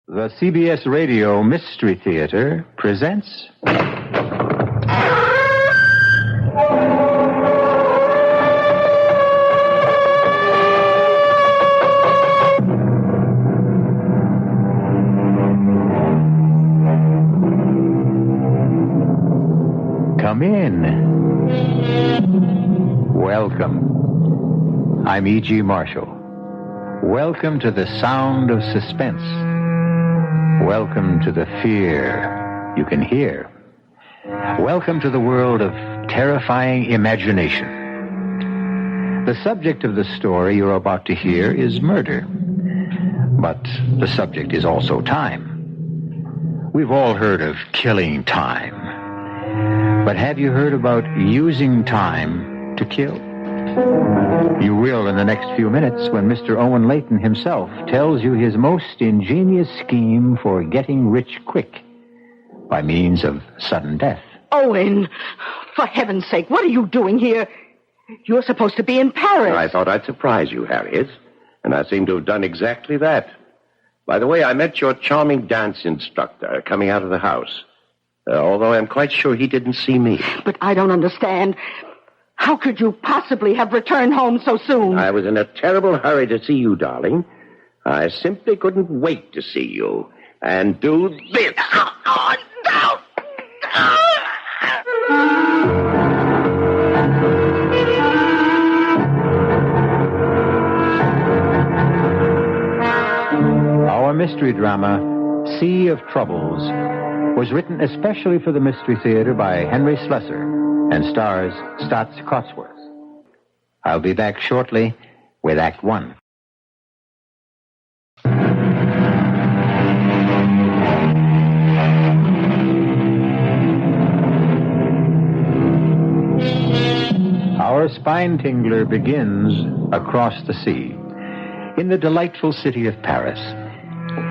The CBS Radio Mystery Theater presents... Come in. Welcome. I'm E.G. Marshall. Welcome to the sound of suspense. Welcome to the fear you can hear. Welcome to the world of terrifying imagination. The subject of the story you're about to hear is murder. But the subject is also time. We've all heard of killing time. But have you heard about using time to kill? You will in the next few minutes when Mr. Owen Layton himself tells you his most ingenious scheme for getting rich quick by means of sudden death. Owen, for heaven's sake, what are you doing here? You're supposed to be in Paris. I thought I'd surprise you, Harriet, and I seem to have done exactly that. By the way, I met your charming dance instructor coming out of the house, although I'm quite sure he didn't see me. But I don't understand. How could you possibly have returned home so soon? I was in a terrible hurry to see you, darling. I simply couldn't wait to see you and do this. Oh, no! Our mystery drama, Sea of Troubles, was written especially for the Mystery Theater by Henry Slesar and stars Staats Cotsworth. I'll be back shortly with Act One. Our spine tingler begins across the sea, in the delightful city of Paris.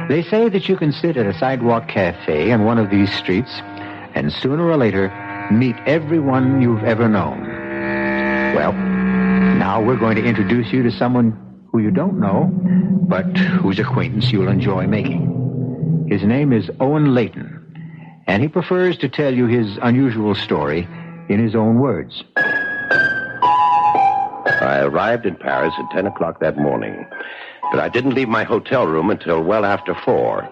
They say that you can sit at a sidewalk cafe in one of these streets and sooner or later meet everyone you've ever known. Well, now we're going to introduce you to someone who you don't know, but whose acquaintance you'll enjoy making. His name is Owen Layton, and he prefers to tell you his unusual story in his own words. I arrived in Paris at 10 o'clock that morning, but I didn't leave my hotel room until well after 4.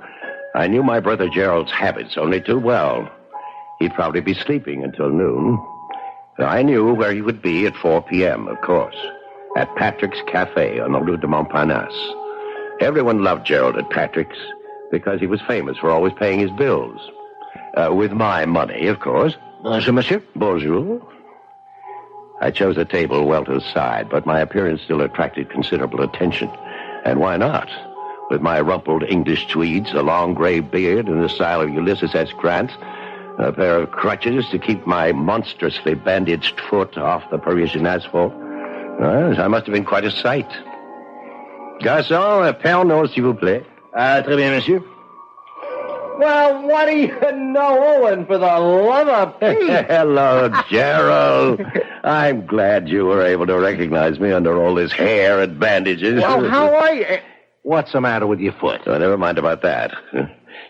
I knew my brother Gerald's habits only too well. He'd probably be sleeping until noon. I knew where he would be at 4 p.m., of course, at Patrick's Cafe on the Rue de Montparnasse. Everyone loved Gerald at Patrick's because he was famous for always paying his bills. With my money, of course. Bonjour, monsieur. Bonjour. I chose a table well to the side, but my appearance still attracted considerable attention. And why not? With my rumpled English tweeds, a long gray beard in the style of Ulysses S. Grant, a pair of crutches to keep my monstrously bandaged foot off the Parisian asphalt. Well, I must have been quite a sight. Garçon, un pernod, s'il vous plaît. Très bien, monsieur. Well, what do you know, Owen, for the love of Pete? Hello, Gerald. I'm glad you were able to recognize me under all this hair and bandages. Well, how are you? What's the matter with your foot? Oh, never mind about that.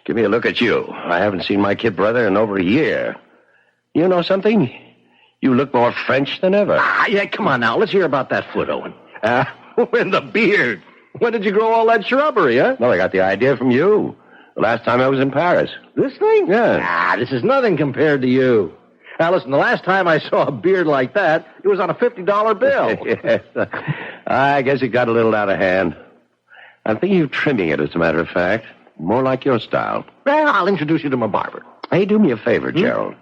Give me a look at you. I haven't seen my kid brother in over a year. You know something? You look more French than ever. Yeah, come on now. Let's hear about that foot, Owen. And the beard. When did you grow all that shrubbery, huh? Well, I got the idea from you. The last time I was in Paris. This thing? Yeah. This is nothing compared to you. Now, listen, the last time I saw a beard like that, it was on a $50 bill. Yes. I guess it got a little out of hand. I'm thinking of trimming it, as a matter of fact. More like your style. Well, I'll introduce you to my barber. Hey, do me a favor, Gerald.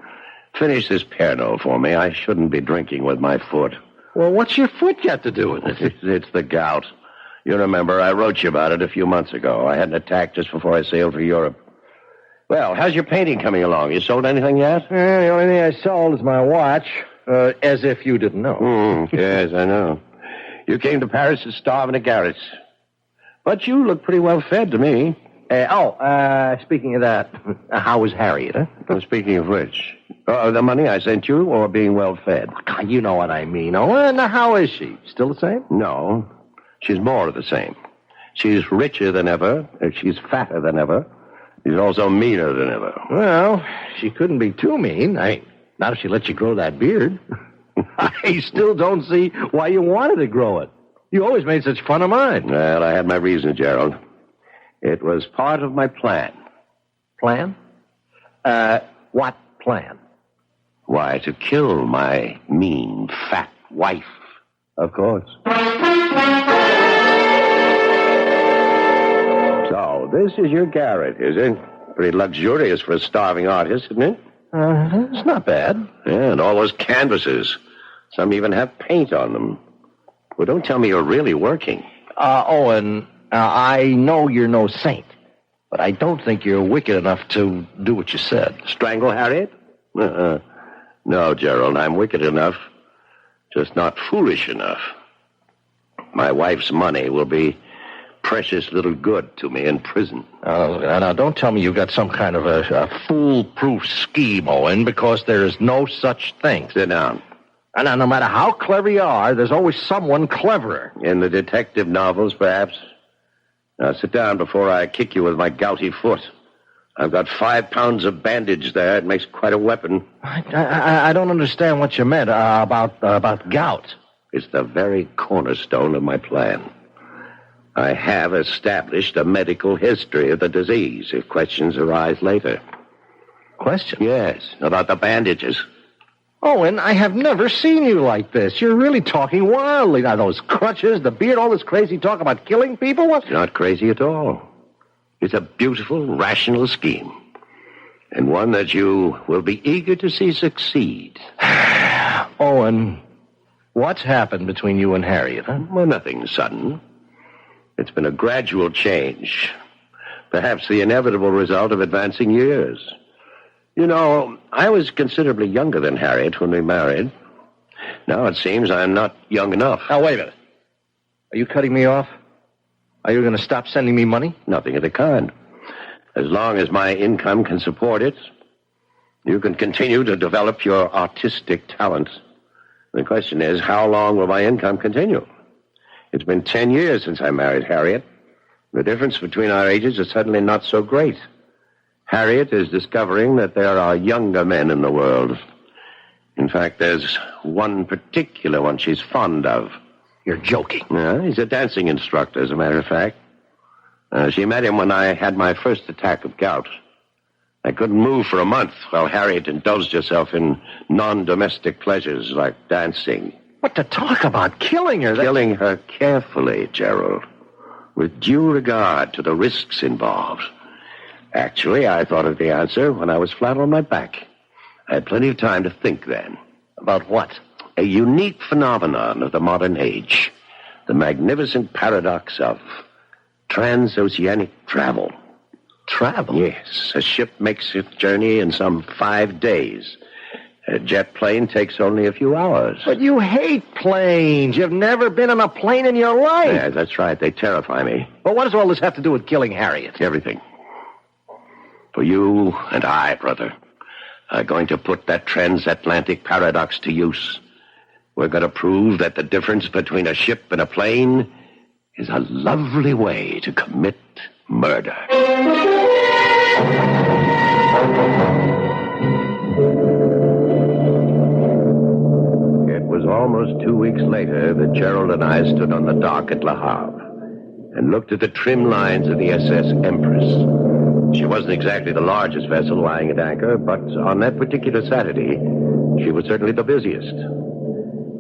Finish this Pernod for me. I shouldn't be drinking with my foot. Well, what's your foot got to do with it? It's the gout. You remember, I wrote you about it a few months ago. I had an attack just before I sailed for Europe. Well, how's your painting coming along? You sold anything yet? The only thing I sold is my watch, as if you didn't know. Yes, I know. You came to Paris to starve in a garret. But you look pretty well fed to me. Speaking of that, how was Harriet, huh? Well, speaking of which, the money I sent you or being well fed? God, you know what I mean. Oh, and how is she? Still the same? No, she's more of the same. She's richer than ever, she's fatter than ever, She's also meaner than ever. Well, she couldn't be too mean. Not if she let you grow that beard. I still don't see why you wanted to grow it. You always made such fun of mine. Well, I had my reasons, Gerald. It was part of my plan. Plan? What plan? Why, to kill my mean, fat wife. Of course. So, this is your garret, is it? Pretty luxurious for a starving artist, isn't it? It's not bad. Yeah, and all those canvases. Some even have paint on them. Well, don't tell me you're really working. Owen, I know you're no saint, but I don't think you're wicked enough to do what you said. Strangle Harriet? No, Gerald, I'm wicked enough. Just not foolish enough. My wife's money will be precious little good to me in prison. Now, don't tell me you've got some kind of a foolproof scheme, Owen, because there is no such thing. Sit down. And no matter how clever you are, there's always someone cleverer. In the detective novels, perhaps. Now, sit down before I kick you with my gouty foot. I've got 5 pounds of bandage there. It makes quite a weapon. I don't understand what you meant about gout. It's the very cornerstone of my plan. I have established a medical history of the disease if questions arise later. Question? Yes, about the bandages. Owen, I have never seen you like this. You're really talking wildly. Now, those crutches, the beard, all this crazy talk about killing people. What? It's not crazy at all. It's a beautiful, rational scheme. And one that you will be eager to see succeed. Owen, what's happened between you and Harriet, huh? Well, nothing sudden. It's been a gradual change. Perhaps the inevitable result of advancing years. You know, I was considerably younger than Harriet when we married. Now it seems I'm not young enough. Now, wait a minute. Are you cutting me off? Are you going to stop sending me money? Nothing of the kind. As long as my income can support it, you can continue to develop your artistic talent. The question is, how long will my income continue? It's been 10 years since I married Harriet. The difference between our ages is suddenly not so great. Harriet is discovering that there are younger men in the world. In fact, there's one particular one she's fond of. You're joking. Yeah, he's a dancing instructor, as a matter of fact. She met him when I had my first attack of gout. I couldn't move for a month while Harriet indulged herself in non-domestic pleasures like dancing. What to talk about? Killing her? Killing her carefully, Gerald, with due regard to the risks involved. Actually, I thought of the answer when I was flat on my back. I had plenty of time to think then. About what? A unique phenomenon of the modern age. The magnificent paradox of transoceanic travel. Travel? Yes. A ship makes its journey in some 5 days. A jet plane takes only a few hours. But you hate planes. You've never been on a plane in your life. Yeah, that's right. They terrify me. But what does all this have to do with killing Harriet? Everything. For you and I, brother, are going to put that transatlantic paradox to use. We're going to prove that the difference between a ship and a plane is a lovely way to commit murder. It was almost 2 weeks later that Gerald and I stood on the dock at Le Havre and looked at the trim lines of the SS Empress. She wasn't exactly the largest vessel lying at anchor, but on that particular Saturday, she was certainly the busiest.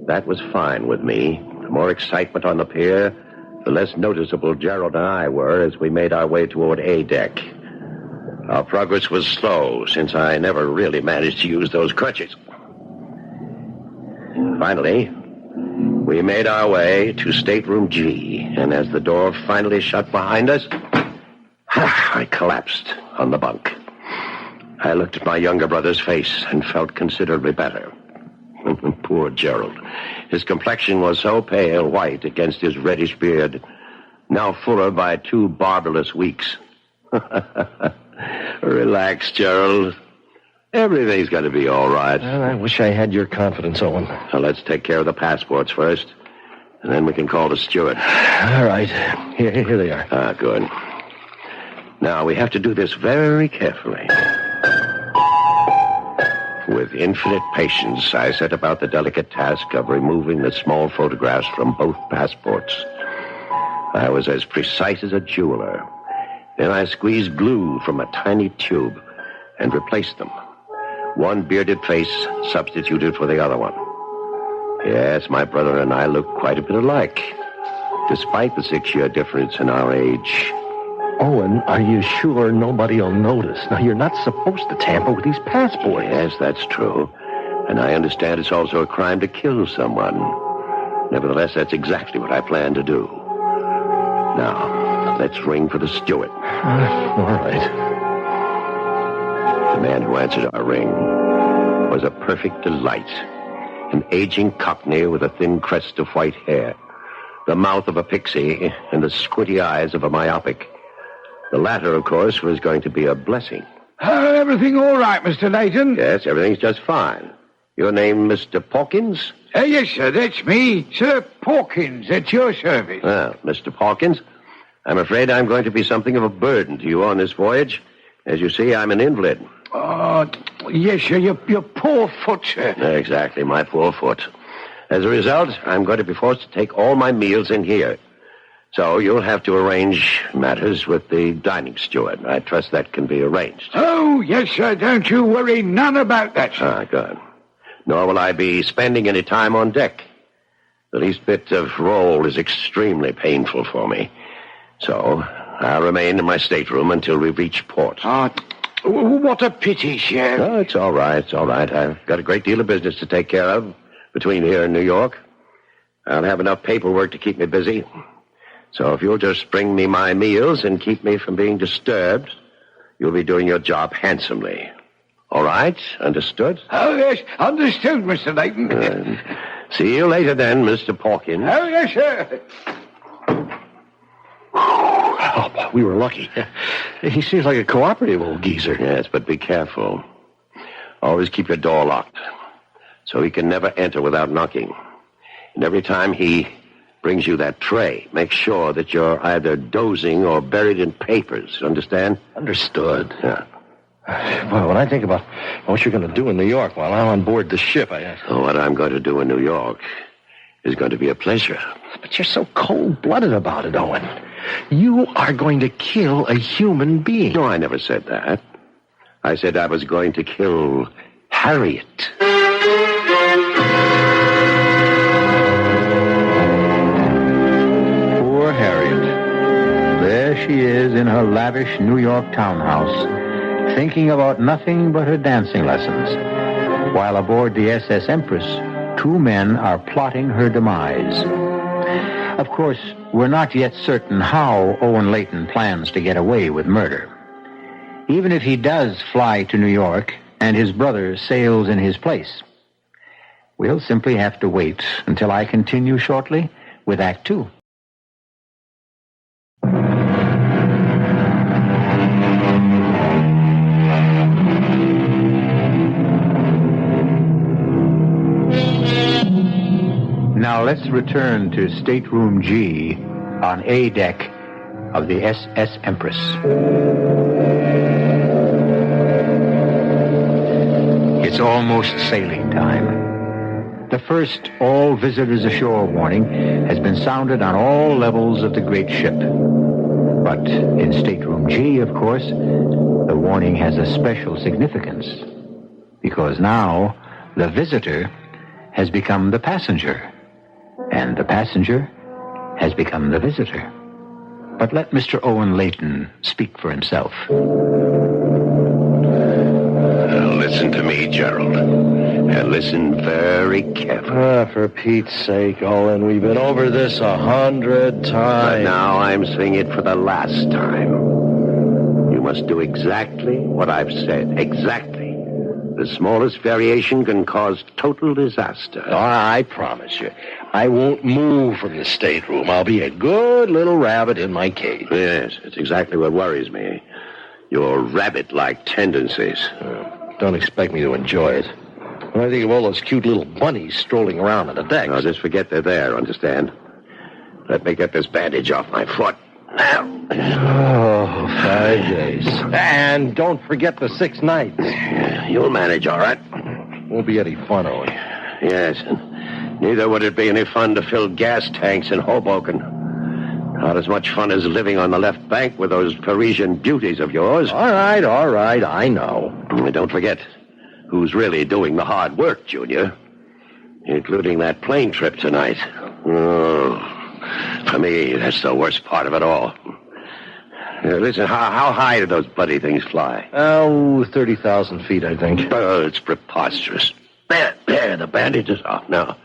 That was fine with me. The more excitement on the pier, the less noticeable Gerald and I were as we made our way toward A deck. Our progress was slow, since I never really managed to use those crutches. Finally, we made our way to stateroom G, and as the door finally shut behind us, I collapsed on the bunk. I looked at my younger brother's face and felt considerably better. Poor Gerald. His complexion was so pale white against his reddish beard, now fuller by 2 barbarous weeks. Relax, Gerald. Everything's going to be all right. Well, I wish I had your confidence, Owen. Now, let's take care of the passports first, and then we can call the steward. All right. Here they are. Ah, good. Now, we have to do this very carefully. With infinite patience, I set about the delicate task of removing the small photographs from both passports. I was as precise as a jeweler. Then I squeezed glue from a tiny tube and replaced them. One bearded face substituted for the other one. Yes, my brother and I look quite a bit alike, despite the 6-year difference in our age. Owen, are you sure nobody will notice? Now, you're not supposed to tamper with these passports. Yes, that's true. And I understand it's also a crime to kill someone. Nevertheless, that's exactly what I plan to do. Now, let's ring for the steward. All right. The man who answered our ring was a perfect delight. An aging cockney with a thin crest of white hair, the mouth of a pixie, and the squinty eyes of a myopic. The latter, of course, was going to be a blessing. Everything all right, Mr. Layton? Yes, everything's just fine. Your name, Mr. Pawkins? Yes, sir, that's me. Sir Pawkins, at your service. Well, Mr. Pawkins, I'm afraid I'm going to be something of a burden to you on this voyage. As you see, I'm an invalid. Oh, yes, sir, your poor foot, sir. Exactly, my poor foot. As a result, I'm going to be forced to take all my meals in here. So you'll have to arrange matters with the dining steward. I trust that can be arranged. Oh, yes, sir. Don't you worry none about that, sir. Ah, good. Nor will I be spending any time on deck. The least bit of roll is extremely painful for me. So I'll remain in my stateroom until we reach port. Oh, what a pity, sir. Oh, it's all right. It's all right. I've got a great deal of business to take care of between here and New York. I'll have enough paperwork to keep me busy. So if you'll just bring me my meals and keep me from being disturbed, you'll be doing your job handsomely. All right? Understood? Oh, yes, understood, Mr. Layton. See you later then, Mr. Pawkins. Oh, yes, sir. Oh, we were lucky. He seems like a cooperative old geezer. Yes, but be careful. Always keep your door locked, so he can never enter without knocking. And every time he brings you that tray, make sure that you're either dozing or buried in papers. Understand? Understood. Yeah. Well, when I think about what you're going to do in New York while I'm on board the ship, What I'm going to do in New York is going to be a pleasure. But you're so cold-blooded about it, Owen. You are going to kill a human being. No, I never said that. I said I was going to kill Harriet. Poor Harriet. There she is in her lavish New York townhouse, thinking about nothing but her dancing lessons, while aboard the SS Empress, 2 men are plotting her demise. Of course, we're not yet certain how Owen Layton plans to get away with murder. Even if he does fly to New York and his brother sails in his place, we'll simply have to wait until I continue shortly with Act 2. Now let's return to Stateroom G on A deck of the SS Empress. It's almost sailing time. The first all visitors ashore warning has been sounded on all levels of the great ship. But in Stateroom G, of course, the warning has a special significance, because now the visitor has become the passenger, and the passenger has become the visitor. But let Mr. Owen Layton speak for himself. Listen to me, Gerald, and listen very carefully. For Pete's sake, Owen, we've been over this 100 times. But now I'm saying it for the last time. You must do exactly what I've said. Exactly. The smallest variation can cause total disaster. Oh, I promise you, I won't move from the stateroom. I'll be a good little rabbit in my cage. Yes, it's exactly what worries me. Your rabbit-like tendencies. Don't expect me to enjoy it. When I think of all those cute little bunnies strolling around on the deck. Now, just forget they're there, understand? Let me get this bandage off my foot. Oh, 5 days. And don't forget the 6 nights. You'll manage, all right. Won't be any fun, Owen. Yes, and neither would it be any fun to fill gas tanks in Hoboken. Not as much fun as living on the left bank with those Parisian beauties of yours. All right, I know. And don't forget who's really doing the hard work, Junior. Including that plane trip tonight. Oh, for me, that's the worst part of it all. Listen, how high do those bloody things fly? Oh, 30,000 feet, I think. Oh, it's preposterous. There, the bandages off. Now,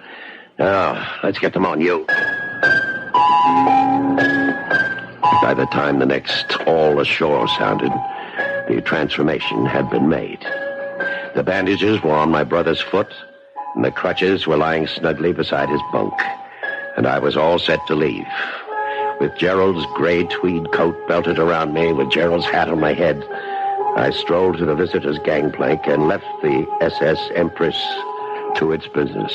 let's get them on you. By the time the next all ashore sounded, the transformation had been made. The bandages were on my brother's foot, and the crutches were lying snugly beside his bunk. And I was all set to leave. With Gerald's gray tweed coat belted around me, with Gerald's hat on my head, I strolled to the visitors' gangplank and left the SS Empress to its business.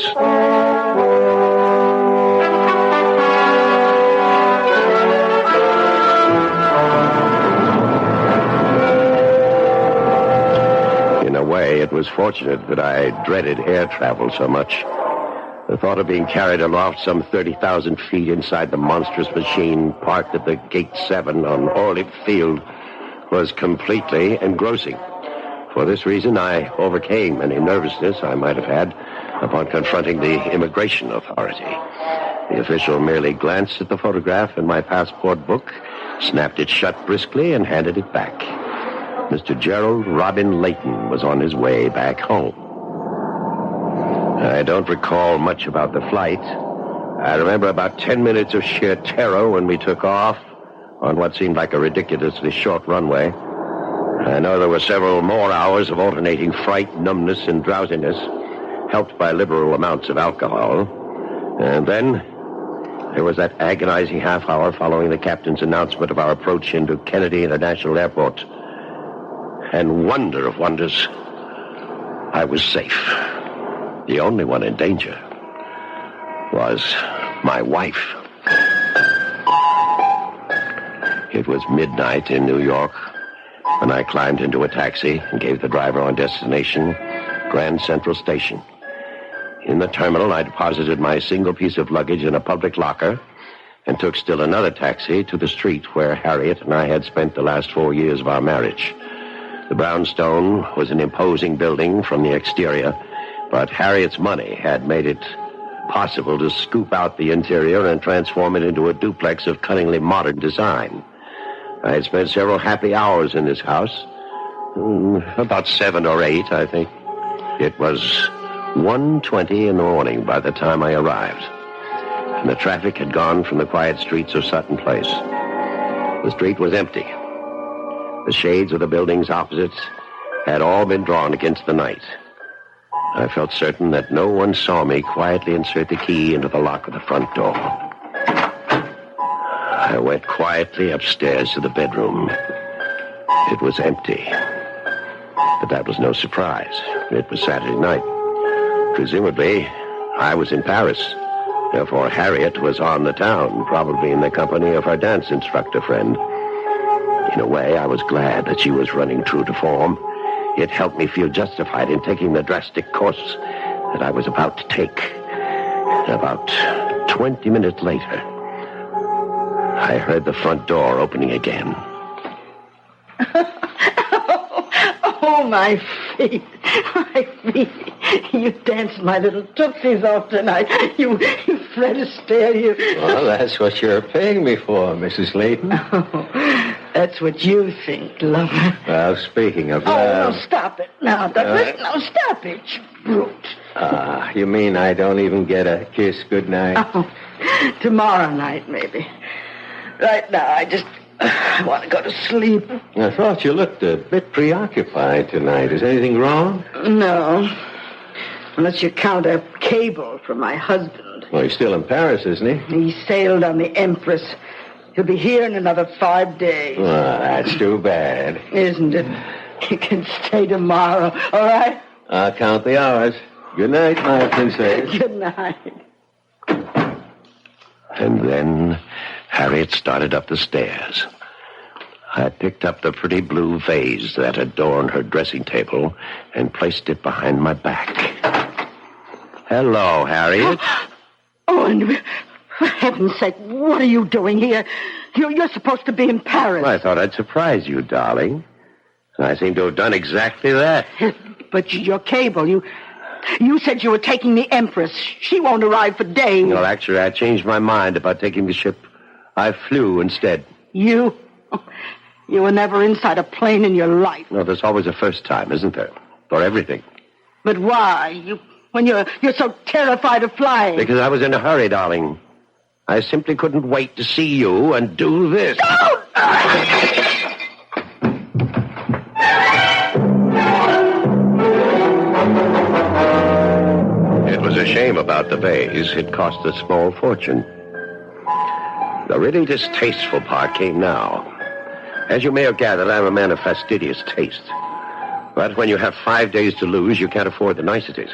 In a way, it was fortunate that I dreaded air travel so much. The thought of being carried aloft some 30,000 feet inside the monstrous machine parked at the Gate 7 on Orlick Field was completely engrossing. For this reason, I overcame any nervousness I might have had upon confronting the immigration authority. The official merely glanced at the photograph in my passport book, snapped it shut briskly, and handed it back. Mr. Gerald Robin Layton was on his way back home. I don't recall much about the flight. I remember about 10 minutes of sheer terror when we took off on what seemed like a ridiculously short runway. I know there were several more hours of alternating fright, numbness, and drowsiness, helped by liberal amounts of alcohol. And then there was that agonizing half hour following the captain's announcement of our approach into Kennedy International Airport. And wonder of wonders, I was safe. The only one in danger was my wife. It was midnight in New York when I climbed into a taxi and gave the driver our destination, Grand Central Station. In the terminal, I deposited my single piece of luggage in a public locker and took still another taxi to the street where Harriet and I had spent the last 4 years of our marriage. The brownstone was an imposing building from the exterior, but Harriet's money had made it possible to scoop out the interior and transform it into a duplex of cunningly modern design. I had spent several happy hours in this house, about 7 or 8, I think. It was 1:20 in the morning by the time I arrived, and the traffic had gone from the quiet streets of Sutton Place. The street was empty. The shades of the buildings opposite had all been drawn against the night. I felt certain that no one saw me quietly insert the key into the lock of the front door. I went quietly upstairs to the bedroom. It was empty. But that was no surprise. It was Saturday night. Presumably, I was in Paris. Therefore, Harriet was on the town, probably in the company of her dance instructor friend. In a way, I was glad that she was running true to form. It helped me feel justified in taking the drastic course that I was about to take. About 20 minutes later, I heard the front door opening again. Oh, my feet. My feet. You danced my little tootsies off tonight. You Fred Astaire, you. Well, that's what you're paying me for, Mrs. Layton. Oh, that's what you think, lover. Well, speaking of... Oh, no, stop it. Now, Douglas, no, stop it, you brute. You mean I don't even get a kiss goodnight? Oh, tomorrow night, maybe. Right now, I just want to go to sleep. I thought you looked a bit preoccupied tonight. Is anything wrong? No. Unless you count a cable from my husband. Well, he's still in Paris, isn't he? He sailed on the Empress. He'll be here in another 5 days. Oh, that's too bad. Isn't it? He can stay tomorrow, all right? I'll count the hours. Good night, my princess. Good night. And then Harriet started up the stairs. I picked up the pretty blue vase that adorned her dressing table and placed it behind my back. Hello, Harriet. Owen, for heaven's sake, what are you doing here? You're supposed to be in Paris. Well, I thought I'd surprise you, darling. And I seem to have done exactly that. But your cable, you said you were taking the Empress. She won't arrive for days. Well, actually, I changed my mind about taking the ship. I flew instead. You were never inside a plane in your life. No, there's always a first time, isn't there? For everything. But why? When you're so terrified of flying? Because I was in a hurry, darling. I simply couldn't wait to see you and do this. Don't! It was a shame about the vase. It cost a small fortune. The really distasteful part came now. As you may have gathered, I'm a man of fastidious taste. But when you have 5 days to lose, you can't afford the niceties.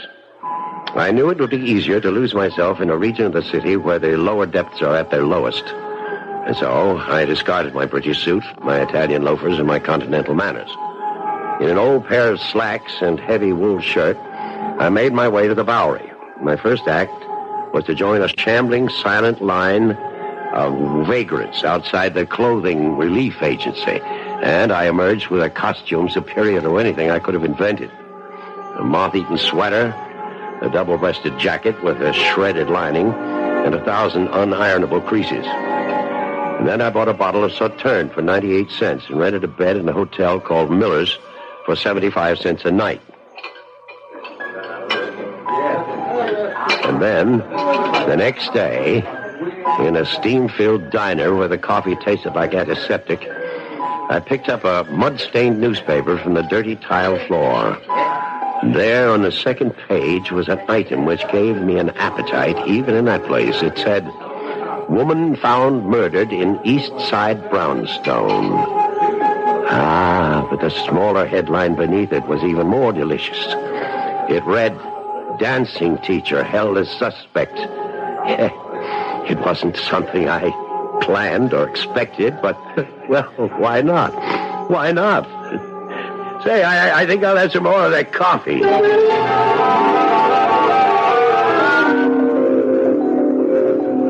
I knew it would be easier to lose myself in a region of the city where the lower depths are at their lowest. And so I discarded my British suit, my Italian loafers, and my continental manners. In an old pair of slacks and heavy wool shirt, I made my way to the Bowery. My first act was to join a shambling, silent line of vagrants outside the clothing relief agency, and I emerged with a costume superior to anything I could have invented. A moth-eaten sweater, a double-breasted jacket with a shredded lining, and 1,000 unironable creases. And then I bought a bottle of Sauterne for 98 cents and rented a bed in a hotel called Miller's for 75 cents a night. And then, the next day, in a steam-filled diner where the coffee tasted like antiseptic, I picked up a mud-stained newspaper from the dirty tile floor. There on the second page was an item which gave me an appetite even in that place. It said, "Woman found murdered in East Side brownstone." Ah, but the smaller headline beneath it was even more delicious. It read, "Dancing teacher held as suspect." It wasn't something I planned or expected, but, well, why not? Why not? Say, I think I'll have some more of that coffee.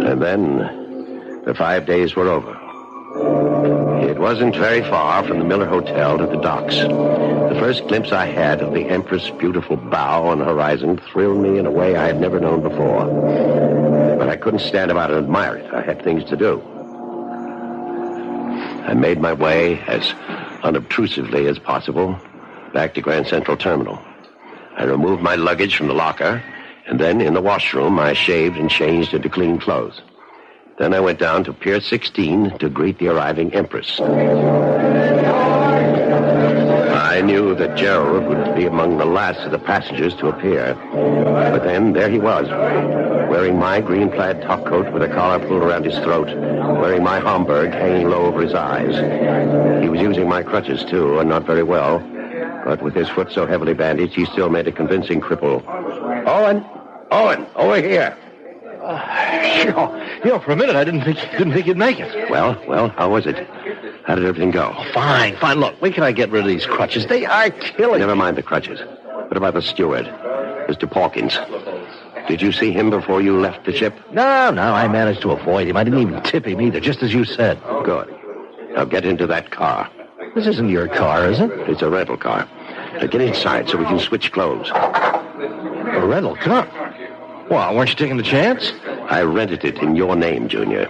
And then the 5 days were over. It wasn't very far from the Miller Hotel to the docks. The first glimpse I had of the Empress' beautiful bow on the horizon thrilled me in a way I had never known before. But I couldn't stand about and admire it. I had things to do. I made my way as unobtrusively as possible back to Grand Central Terminal. I removed my luggage from the locker, and then in the washroom I shaved and changed into clean clothes. Then I went down to Pier 16 to greet the arriving Empress. I knew that Gerald would be among the last of the passengers to appear. But then there he was, wearing my green plaid topcoat with a collar pulled around his throat, wearing my Homburg hanging low over his eyes. He was using my crutches, too, and not very well. But with his foot so heavily bandaged, he still made a convincing cripple. Owen, over here. For a minute I didn't think you'd make it. Well, how was it? How did everything go? Fine. Look, when can I get rid of these crutches? They are killing. Never mind the crutches. What about the steward, Mr. Pawkins? Did you see him before you left the ship? No, I managed to avoid him. I didn't even tip him either, just as you said. Good. Now get into that car. This isn't your car, is it? It's a rental car. Now get inside so we can switch clothes. A rental car? Well, weren't you taking the chance? I rented it in your name, Junior.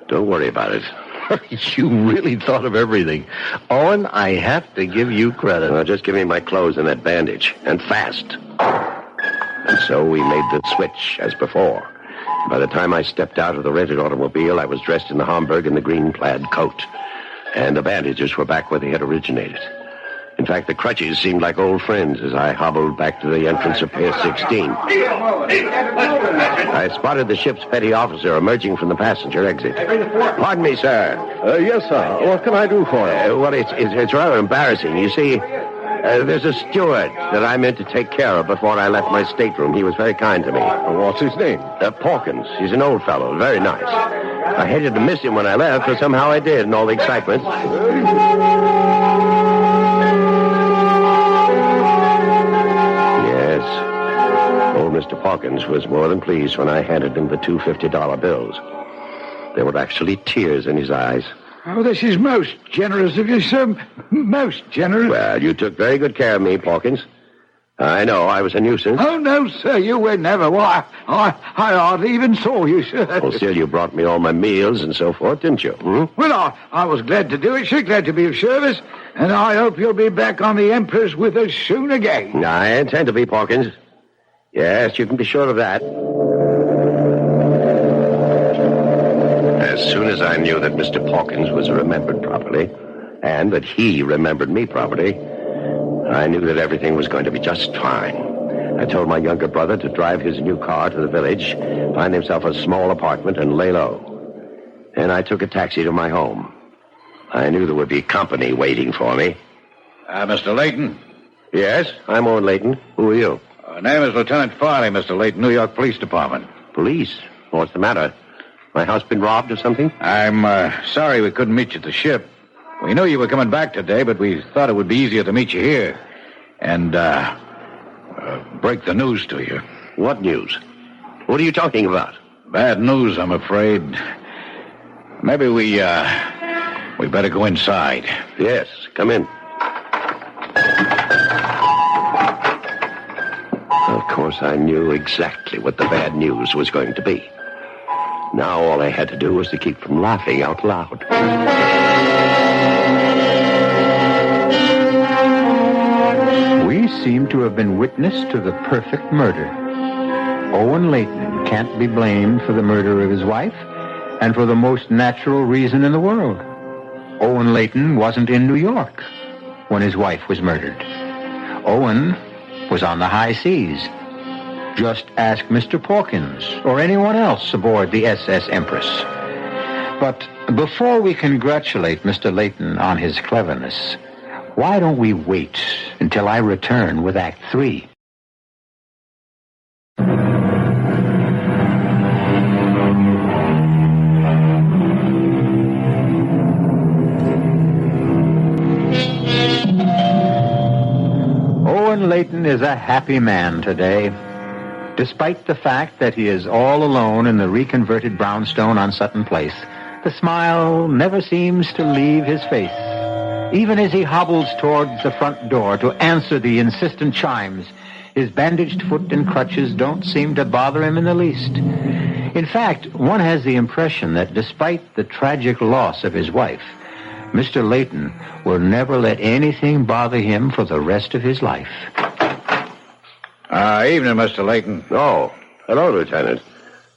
Don't worry about it. You really thought of everything. Owen, I have to give you credit. Well, just give me my clothes and that bandage. And fast. And so we made the switch, as before. By the time I stepped out of the rented automobile, I was dressed in the Homburg and the green plaid coat. And the bandages were back where they had originated. In fact, the crutches seemed like old friends as I hobbled back to the entrance of Pier 16. I spotted the ship's petty officer emerging from the passenger exit. Pardon me, sir. Yes, sir. What can I do for you? Well, it's rather embarrassing. You see, there's a steward that I meant to take care of before I left my stateroom. He was very kind to me. What's his name? Pawkins. He's an old fellow, very nice. I hated to miss him when I left, but somehow I did in all the excitement. Yes. Old Mr. Pawkins was more than pleased when I handed him the two $50 bills. There were actually tears in his eyes. Oh, this is most generous of you, sir. Most generous. Well, you took very good care of me, Pawkins. I know I was a nuisance. Oh, no, sir, you were never. Why, I hardly even saw you, sir. Well, still, you brought me all my meals and so forth, didn't you? Well, I was glad to do it, sir. Glad to be of service. And I hope you'll be back on the Empress with us soon again. I intend to be, Pawkins. Yes, you can be sure of that. As soon as I knew that Mr. Pawkins was remembered properly, and that he remembered me properly, I knew that everything was going to be just fine. I told my younger brother to drive his new car to the village, find himself a small apartment, and lay low. And I took a taxi to my home. I knew there would be company waiting for me. Mr. Layton? Yes, I'm Owen Layton. Who are you? Name is Lieutenant Farley, Mr. Layton, New York Police Department. Police? What's the matter? My house been robbed or something? I'm sorry we couldn't meet you at the ship. We knew you were coming back today, but we thought it would be easier to meet you here and break the news to you. What news? What are you talking about? Bad news, I'm afraid. Maybe we better go inside. Yes, come in. Of course, I knew exactly what the bad news was going to be. Now all I had to do was to keep from laughing out loud. We seem to have been witness to the perfect murder. Owen Layton can't be blamed for the murder of his wife, and for the most natural reason in the world. Owen Layton wasn't in New York when his wife was murdered. Owen was on the high seas. Just ask Mr. Pawkins or anyone else aboard the SS Empress. But before we congratulate Mr. Layton on his cleverness, why don't we wait until I return with Act 3? Owen Layton is a happy man today, despite the fact that he is all alone in the reconverted brownstone on Sutton Place. The smile never seems to leave his face. Even as he hobbles towards the front door to answer the insistent chimes, his bandaged foot and crutches don't seem to bother him in the least. In fact, one has the impression that despite the tragic loss of his wife, Mr. Layton will never let anything bother him for the rest of his life. Evening, Mr. Layton. Oh, hello, Lieutenant.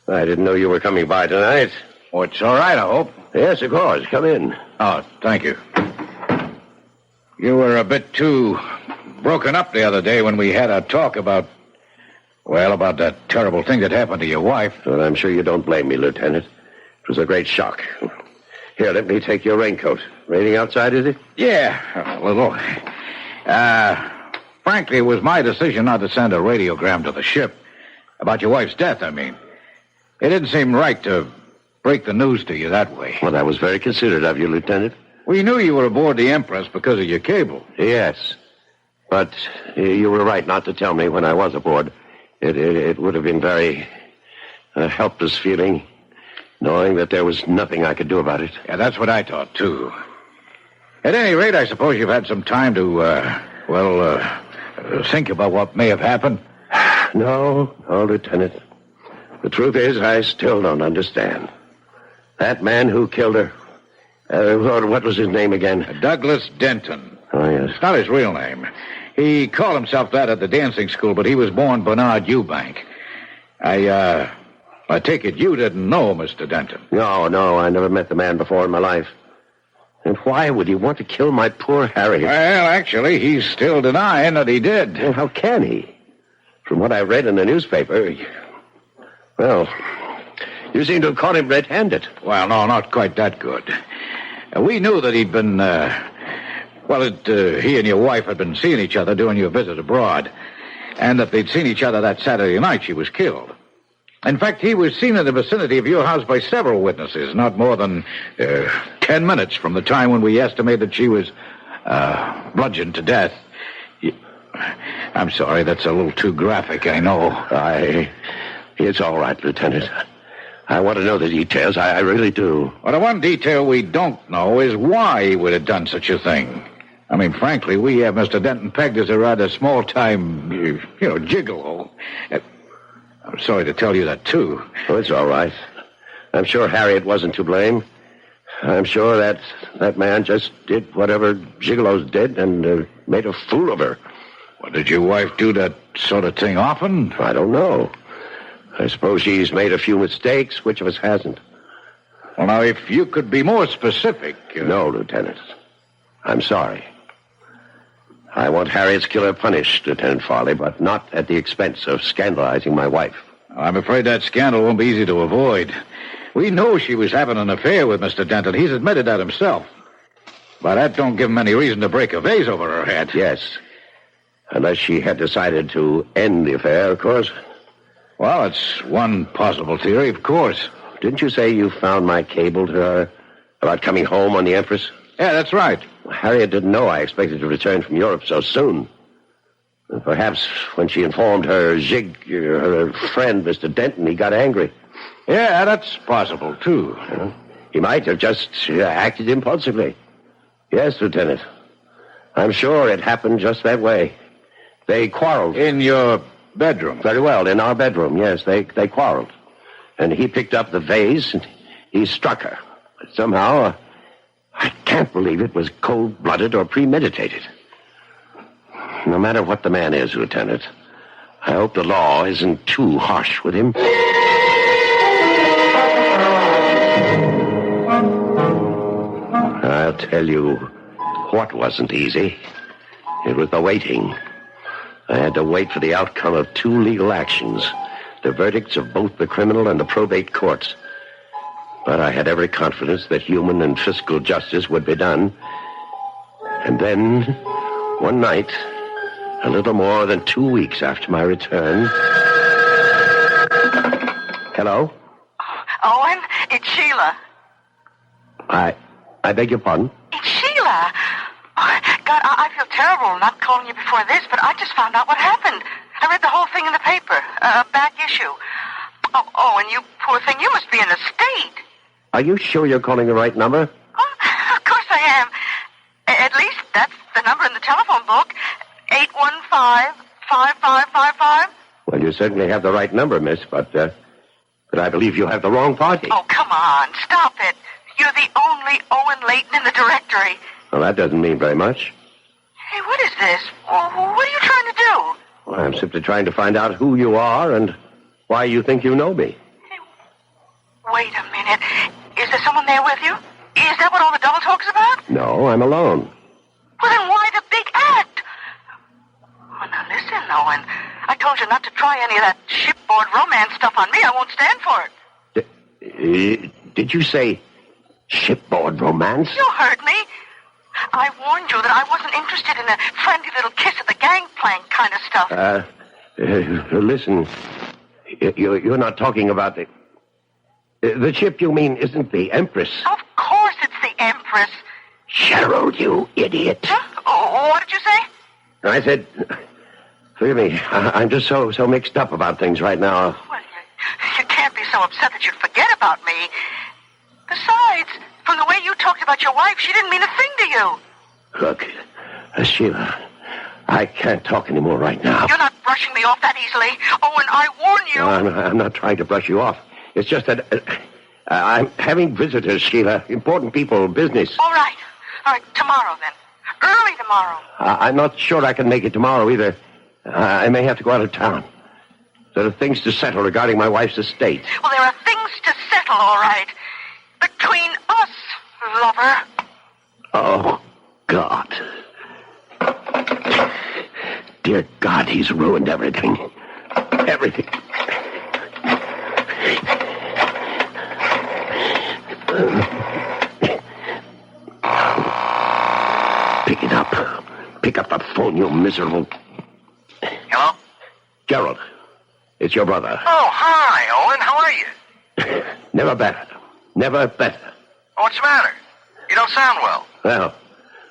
I didn't know you were coming by tonight. Oh, it's all right, I hope. Yes, of course. Come in. Oh, thank you. You were a bit too broken up the other day when we had a talk about that terrible thing that happened to your wife. Well, I'm sure you don't blame me, Lieutenant. It was a great shock. Here, let me take your raincoat. Raining outside, is it? Yeah, a little. Frankly, it was my decision not to send a radiogram to the ship. About your wife's death, I mean. It didn't seem right to break the news to you that way. Well, that was very considerate of you, Lieutenant. We knew you were aboard the Empress because of your cable. Yes. But you were right not to tell me when I was aboard. It would have been very helpless feeling, knowing that there was nothing I could do about it. Yeah, that's what I thought, too. At any rate, I suppose you've had some time to, think about what may have happened. No, Lieutenant. The truth is, I still don't understand. That man who killed her, what was his name again? Douglas Denton. Oh, yes. It's not his real name. He called himself that at the dancing school, but he was born Bernard Eubank. I take it you didn't know Mr. Denton. No, I never met the man before in my life. And why would he want to kill my poor Harry? Well, actually, he's still denying that he did. Well, how can he? From what I read in the newspaper, well, you seem to have caught him red-handed. Well, no, not quite that good. We knew that he'd been, he and your wife had been seeing each other during your visit abroad, and that they'd seen each other that Saturday night she was killed. In fact, he was seen in the vicinity of your house by several witnesses, not more than 10 minutes from the time when we estimated she was bludgeoned to death. I'm sorry, that's a little too graphic, I know. It's all right, Lieutenant. I want to know the details. I really do. Well, the one detail we don't know is why he would have done such a thing. I mean, frankly, we have Mr. Denton pegged as a rather small-time, gigolo. I'm sorry to tell you that, too. Oh, it's all right. I'm sure Harriet wasn't to blame. I'm sure that man just did whatever gigolos did and made a fool of her. Well, did your wife do that sort of thing often? I don't know. I suppose she's made a few mistakes. Which of us hasn't? Well, now, if you could be more specific... No, Lieutenant. I'm sorry. I want Harriet's killer punished, Lieutenant Farley, but not at the expense of scandalizing my wife. I'm afraid that scandal won't be easy to avoid. We know she was having an affair with Mr. Denton. He's admitted that himself. But that don't give him any reason to break a vase over her head. Yes. Unless she had decided to end the affair, of course. Well, it's one possible theory, of course. Didn't you say you found my cable to her about coming home on the Empress? Yeah, that's right. Harriet didn't know I expected to return from Europe so soon. And perhaps when she informed her friend, Mr. Denton, he got angry. Yeah, that's possible, too. He might have just acted impulsively. Yes, Lieutenant. I'm sure it happened just that way. They quarreled. In your bedroom? Very well, in our bedroom, yes. They quarreled. And he picked up the vase and he struck her. But somehow, I can't believe it was cold-blooded or premeditated. No matter what the man is, Lieutenant, I hope the law isn't too harsh with him. I'll tell you what wasn't easy. It was the waiting. I had to wait for the outcome of 2 legal actions, the verdicts of both the criminal and the probate courts. But I had every confidence that human and fiscal justice would be done. And then, one night, a little more than 2 weeks after my return... Hello? Owen, it's Sheila. I beg your pardon? It's Sheila. Oh, God, I feel terrible not calling you before this, but I just found out what happened. I read the whole thing in the paper, a back issue. Oh, and you poor thing, you must be in a state. Are you sure you're calling the right number? Oh, of course I am. At least that's the number in the telephone book, 815-5555. Well, you certainly have the right number, miss, but I believe you have the wrong party. Oh, come on, stop it. You're the only Owen Layton in the directory. Well, that doesn't mean very much. Hey, what is this? What are you trying to do? Well, I'm simply trying to find out who you are and why you think you know me. Hey, wait a minute. Is there someone there with you? Is that what all the double talk's about? No, I'm alone. Well, then why the big act? Oh, now listen, Owen. I told you not to try any of that shipboard romance stuff on me. I won't stand for it. Did you say shipboard romance? You heard me. I warned you that I wasn't interested in a friendly little kiss at the gangplank kind of stuff. Listen, you're not talking about the ship you mean isn't the Empress. Of course it's the Empress. Gerald, you idiot. Huh? Oh, what did you say? I said, forgive me, I'm just so mixed up about things right now. Well, you can't be so upset that you'd forget about me. Besides, from the way you talked about your wife, she didn't mean a thing to you. Look, Sheila, I can't talk anymore right now. You're not brushing me off that easily. Oh, and I warn you. No, I'm not trying to brush you off. It's just that I'm having visitors, Sheila. Important people, business. All right, tomorrow then. Early tomorrow. I'm not sure I can make it tomorrow either. I may have to go out of town. There are things to settle regarding my wife's estate. Well, there are things to settle, all right. Between us, lover. Oh, God. Dear God, he's ruined everything. Everything. Pick it up. Pick up the phone, you miserable... Hello? Gerald, it's your brother. Oh, hi, Owen. are you? Never better. Never better. What's the matter? You don't sound well. Well,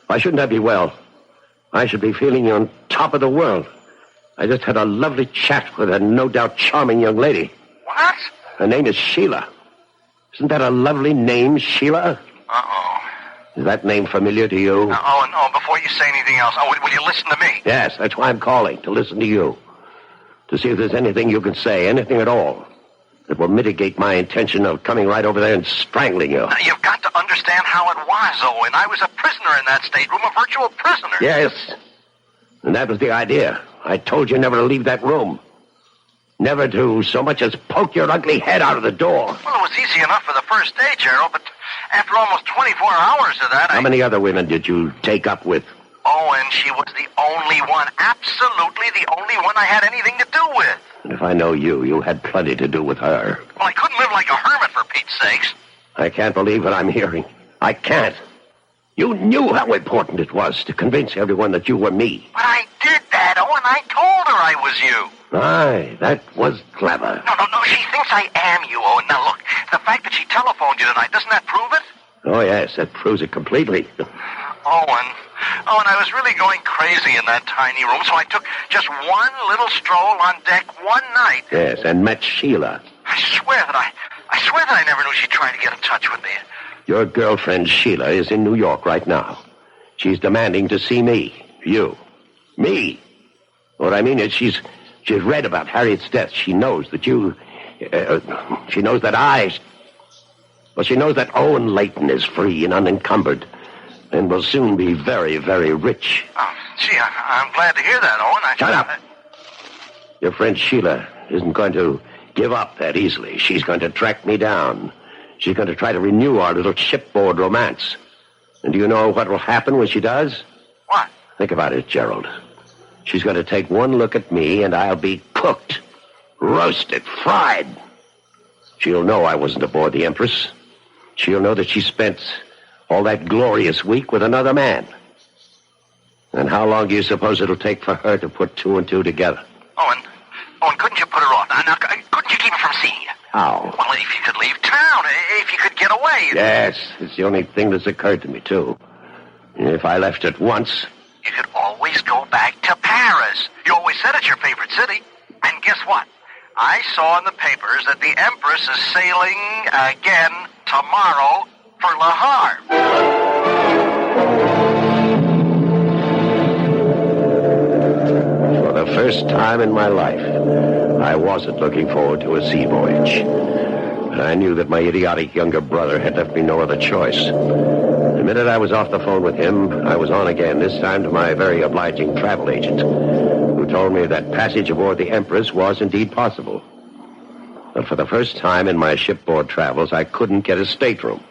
why shouldn't I be well? I should be feeling on top of the world. I just had a lovely chat with a no doubt charming young lady. What? Her name is Sheila. Isn't that a lovely name, Sheila? Uh-oh. Is that name familiar to you? No, before you say anything else, will you listen to me? Yes, that's why I'm calling, to listen to you. To see if there's anything you can say, anything at all, that will mitigate my intention of coming right over there and strangling you. Now, you've got to understand how it was, Owen. I was a prisoner in that stateroom, a virtual prisoner. Yes, and that was the idea. I told you never to leave that room. Never to so much as poke your ugly head out of the door. Well, it was easy enough for the first day, Gerald, but after almost 24 hours of that, How many other women did you take up with? Owen, she was the only one, absolutely the only one I had anything to do with. And if I know you, you had plenty to do with her. Well, I couldn't live like a hermit, for Pete's sakes. I can't believe what I'm hearing. I can't. You knew how important it was to convince everyone that you were me. But I did that, Owen. I told her I was you. Aye, that was clever. No, she thinks I am you, Owen. Now, look, the fact that she telephoned you tonight, doesn't that prove it? Oh, yes, that proves it completely. Owen, I was really going crazy in that tiny room, so I took just one little stroll on deck one night. Yes, and met Sheila. I swear that I never knew she'd try to get in touch with me. Your girlfriend, Sheila, is in New York right now. She's demanding to see me. You. Me. What I mean is she's read about Harriet's death. She knows that you... she knows that I... Well, she knows that Owen Layton is free and unencumbered and will soon be very, very rich. Oh, gee, I'm glad to hear that, Owen. Shut up. Your friend Sheila isn't going to give up that easily. She's going to track me down. She's going to try to renew our little shipboard romance. And do you know what will happen when she does? What? Think about it, Gerald. She's going to take one look at me, and I'll be cooked, roasted, fried. She'll know I wasn't aboard the Empress. She'll know that she spent all that glorious week with another man. And how long do you suppose it'll take for her to put two and two together? Owen, couldn't you put her off? Now, couldn't you keep her from seeing you? How? Well, if you could leave town, if you could get away. Yes, it's the only thing that's occurred to me, too. If I left at once... You could always go back to Paris. You always said it's your favorite city. And guess what? I saw in the papers that the Empress is sailing again tomorrow for Le Havre. For the first time in my life, I wasn't looking forward to a sea voyage. But I knew that my idiotic younger brother had left me no other choice. The minute I was off the phone with him, I was on again, this time to my very obliging travel agent, who told me that passage aboard the Empress was indeed possible. But for the first time in my shipboard travels, I couldn't get a stateroom.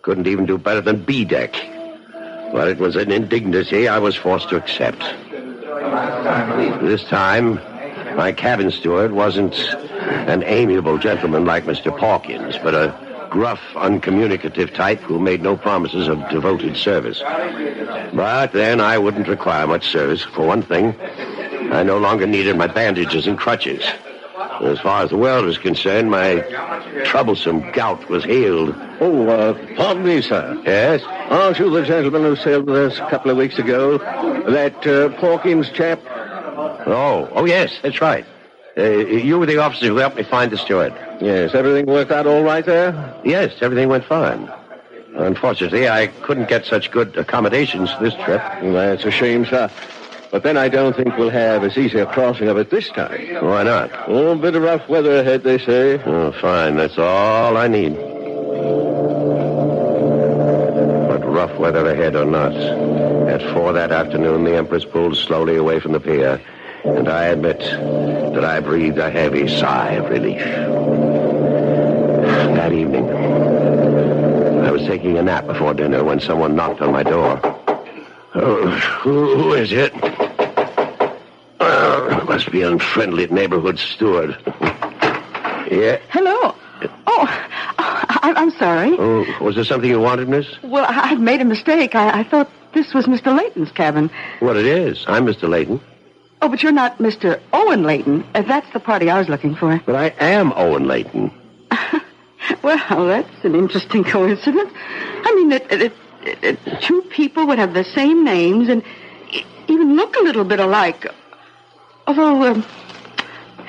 Couldn't even do better than B-deck. But it was an indignity I was forced to accept. This time, my cabin steward wasn't an amiable gentleman like Mr. Pawkins, but a gruff, uncommunicative type who made no promises of devoted service. But then I wouldn't require much service. For one thing, I no longer needed my bandages and crutches. As far as the world was concerned, my troublesome gout was healed. Oh, pardon me, sir. Yes? Aren't you the gentleman who sailed with us a couple of weeks ago? That Pawkins chap? Oh, yes, that's right. You were the officer who helped me find the steward. Yes, everything worked out all right there? Yes, everything went fine. Unfortunately, I couldn't get such good accommodations this trip. That's a shame, sir. But then I don't think we'll have as easy a crossing of it this time. Why not? Oh, a bit of rough weather ahead, they say. Oh, fine. That's all I need. But rough weather ahead or not, at 4 that afternoon, the Empress pulled slowly away from the pier, and I admit that I breathed a heavy sigh of relief. That evening, I was taking a nap before dinner when someone knocked on my door. Oh, who is it? Must be unfriendly neighborhood steward. Yeah? Hello. Oh, I'm sorry. Oh, was there something you wanted, miss? Well, I've made a mistake. I thought this was Mr. Layton's cabin. What it is. I'm Mr. Layton. Oh, but you're not Mr. Owen Layton. That's the party I was looking for. But I am Owen Layton. Well, that's an interesting coincidence. I mean, that two people would have the same names and even look a little bit alike. Although,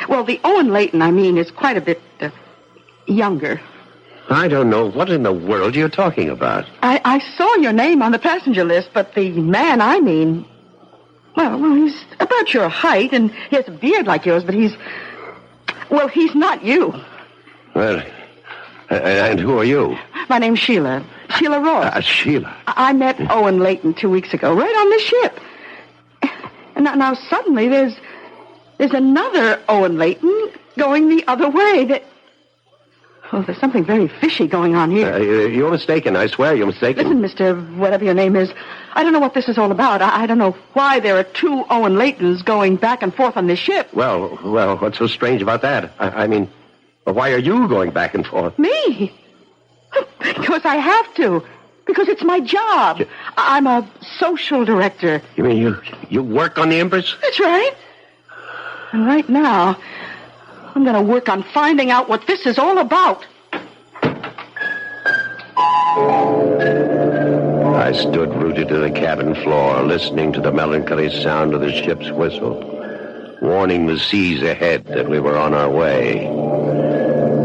well, the Owen Layton, I mean, is quite a bit younger. I don't know what in the world you're talking about. I saw your name on the passenger list, but the man I mean, well, he's about your height, and he has a beard like yours, but he's not you. Well, and who are you? My name's Sheila. Sheila Ross. Sheila. I met Owen Layton 2 weeks ago, right on the ship. And now suddenly there's another Owen Layton going the other way. There's something very fishy going on here. You're mistaken. I swear you're mistaken. Listen, Mr. Whatever your name is, I don't know what this is all about. I don't know why there are two Owen Laytons going back and forth on this ship. Well, what's so strange about that? I mean, why are you going back and forth? Me? Because I have to. Because it's my job. I'm a social director. You mean you work on the Empress? That's right. And right now, I'm going to work on finding out what this is all about. I stood rooted to the cabin floor, listening to the melancholy sound of the ship's whistle, warning the seas ahead that we were on our way,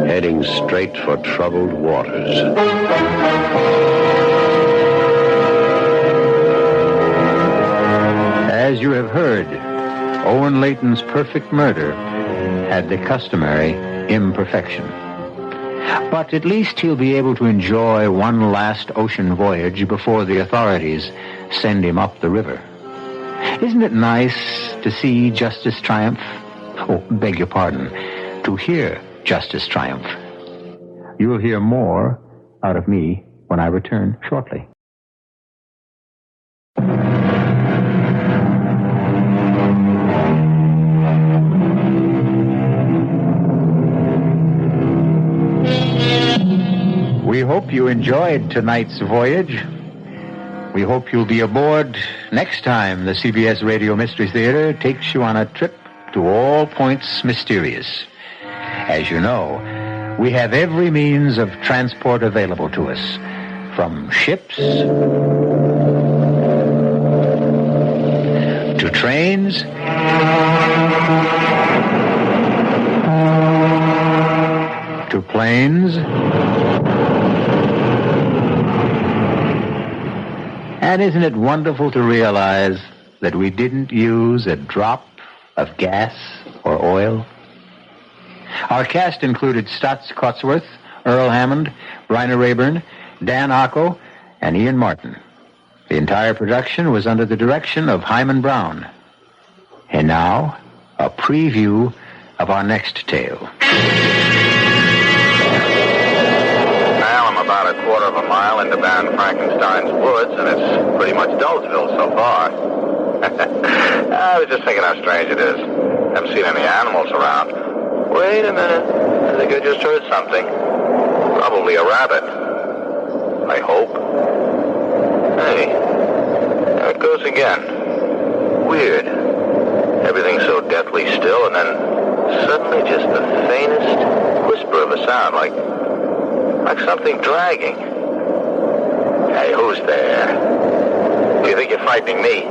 heading straight for troubled waters. As you have heard, Owen Layton's perfect murder had the customary imperfection. But at least he'll be able to enjoy one last ocean voyage before the authorities send him up the river. Isn't it nice to see justice triumph? Oh, beg your pardon, to hear justice triumph. You'll hear more out of me when I return shortly. We hope you enjoyed tonight's voyage. We hope you'll be aboard next time the CBS Radio Mystery Theater takes you on a trip to all points mysterious. As you know, we have every means of transport available to us, from ships to trains to planes. And isn't it wonderful to realize that we didn't use a drop of gas or oil? Our cast included Staats, Cotsworth, Earl Hammond, Bryna Raeburn, Dan Ocko, and Ian Martin. The entire production was under the direction of Himan Brown. And now, a preview of our next tale. About a quarter of a mile into Baron Frankenstein's woods, and it's pretty much Dulesville so far. I was just thinking how strange it is. Haven't seen any animals around. Wait a minute. I think I just heard something. Probably a rabbit. I hope. Hey, there it goes again. Weird. Everything's so deathly still, and then suddenly just the faintest whisper of a sound, like something dragging. Hey, who's there? Do you think you're frightening me?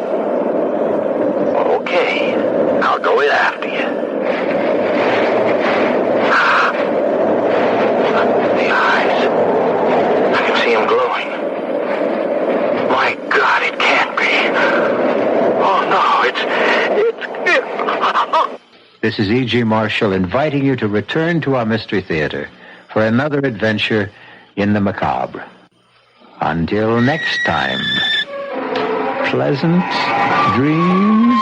Okay, I'll go in after you. The eyes. I can see them glowing. My God, it can't be. Oh, no, it's... This is E.G. Marshall inviting you to return to our Mystery Theater for another adventure in the macabre. Until next time, pleasant dreams.